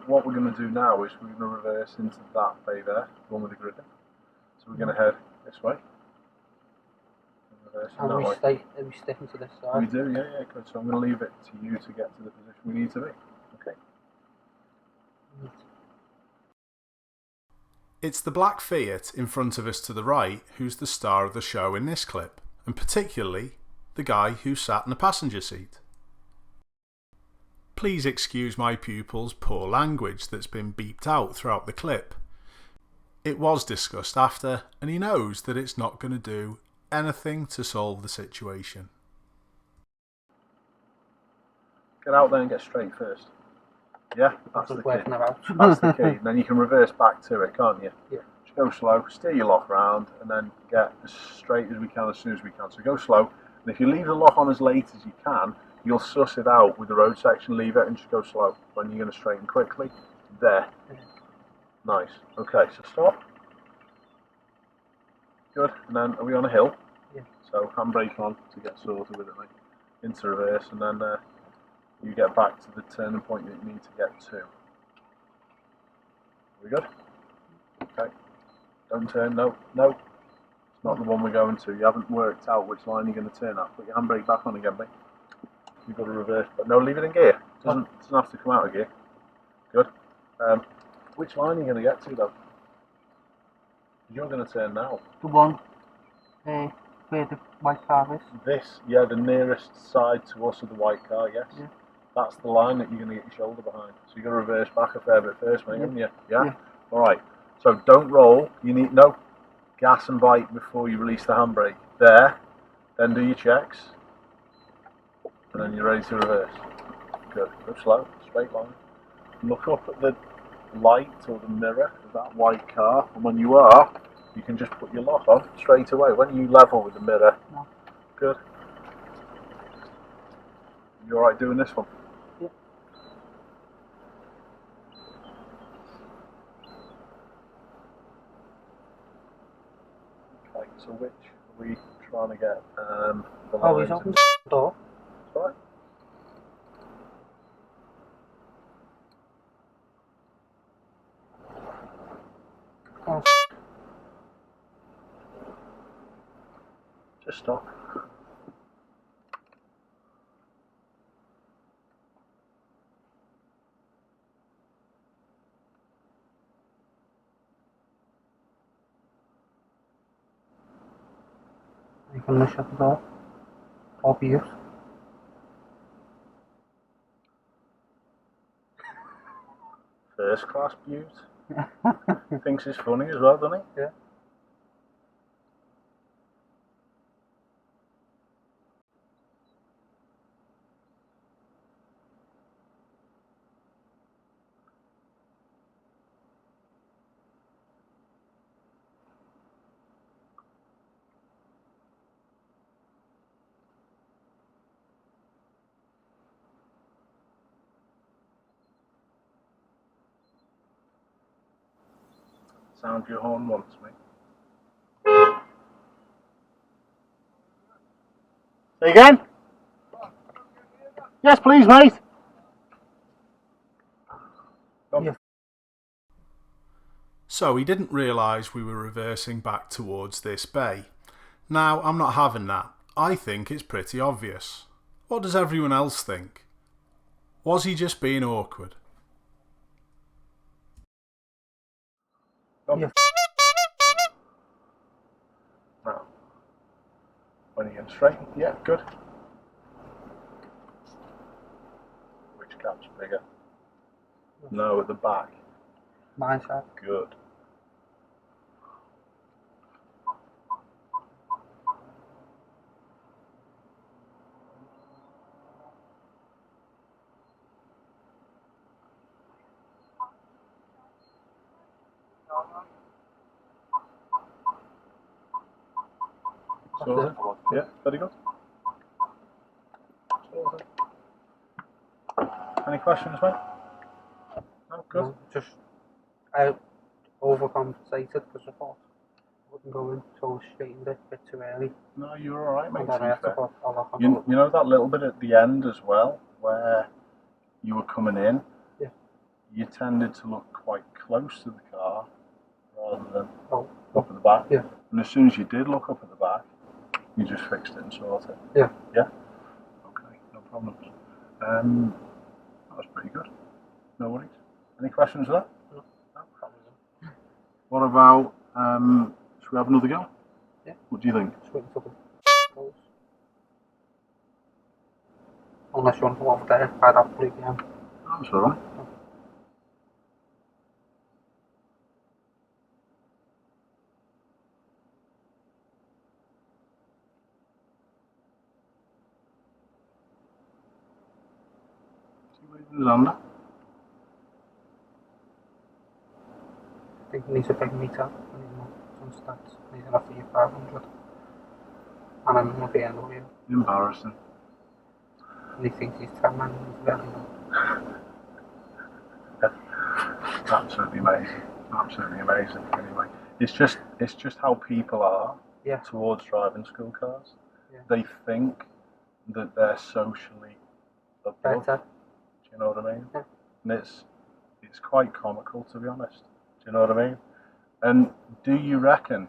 what we're going to do now is we're going to reverse into that bay there, the one with the grid in. So we're going to head this way. And are we sticking to this side? We do, yeah, good. So I'm going to leave it to you to get to the position we need to be. Okay. It's the black Fiat in front of us to the right who's the star of the show in this clip, and particularly the guy who sat in the passenger seat. Please excuse my pupil's poor language that's been beeped out throughout the clip. It was discussed after, and he knows that it's not going to do anything to solve the situation. Get out there and get straight first. Yeah, that's the key. That's the key. Then you can reverse back to it, can't you? Yeah. Just go slow, steer your lock round, and then get as straight as we can as soon as we can. So go slow, and if you leave the lock on as late as you can, you'll suss it out with the road section lever and just go slow. When you're going to straighten quickly, there. Nice. Okay, so stop. Good. And then are we on a hill? Yeah. So handbrake on to get sorted with it, mate. Into reverse, and then you get back to the turning point that you need to get to. Are we good? Okay. Don't turn. No. It's not the one we're going to. You haven't worked out which line you're going to turn at. Put your handbrake back on again, mate. You've got to reverse, but no, leave it in gear. Doesn't have to come out of gear. Good. Which line are you going to get to though? You're going to turn now. The one where the white car is. This, yeah, the nearest side to us of the white car, yes. Yeah. That's the line that you're going to get your shoulder behind. So you've got to reverse back a fair bit first, mate, haven't you? Yeah? Alright. So don't roll. You need no gas and bite before you release the handbrake. There. Then do your checks. And then you're ready to reverse. Good. Go slow. Straight line. Look up at the light or the mirror of that white car, and when you are, you can just put your lock on straight away. When you level with the mirror, good. You alright doing this one? Yeah. Okay, so which are we trying to get? The oh, he's opened the door. Right. Oh. Just stop. You can shut the door. Obvious. First class beaut. Thinks it's funny as well, doesn't he? Yeah. Sound your horn once, mate. Say again? Yes, please, mate. Yeah. So he didn't realise we were reversing back towards this bay. Now, I'm not having that. I think it's pretty obvious. What does everyone else think? Was he just being awkward? Yeah. Now, when you get straight, yeah, good. Which cap's bigger? No, at the back. My side. Good. So, yeah, very good. So, any questions, mate? No, good. No, just I overcompensated because I thought I wouldn't go in, so I straightened it a bit too early. No, you're alright, mate. And then I had to put a lock on. You know that little bit at the end as well, where you were coming in? Yeah. you tended to look quite close to the car rather than Oh. up at the back. Yeah. And as soon as you did look up at the back, you just fixed it and sorted it. Yeah. Yeah? Okay, no problems. That was pretty good. No worries. Any questions with that? No. No? What about, should we have another go? Yeah. What do you think? Just waiting for the goals. Unless you want to go over there by that blue game. That's alright. His under. I think he needs a big meter. I need more some stats. He's gonna offer you 500. And I'm gonna be under you. Embarrassing. And he thinks he's 10 man. He's very low. Absolutely amazing. Absolutely amazing. Anyway, it's just how people are towards driving school cars. Yeah. They think that they're socially above. Better. Do you know what I mean? Yeah. And it's quite comical, to be honest. Do you know what I mean? And do you reckon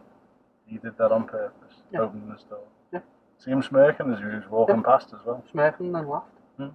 he did that on purpose, opening the door? Yeah. See him smirking as he was walking past as well. Smirking and laughed. Hmm.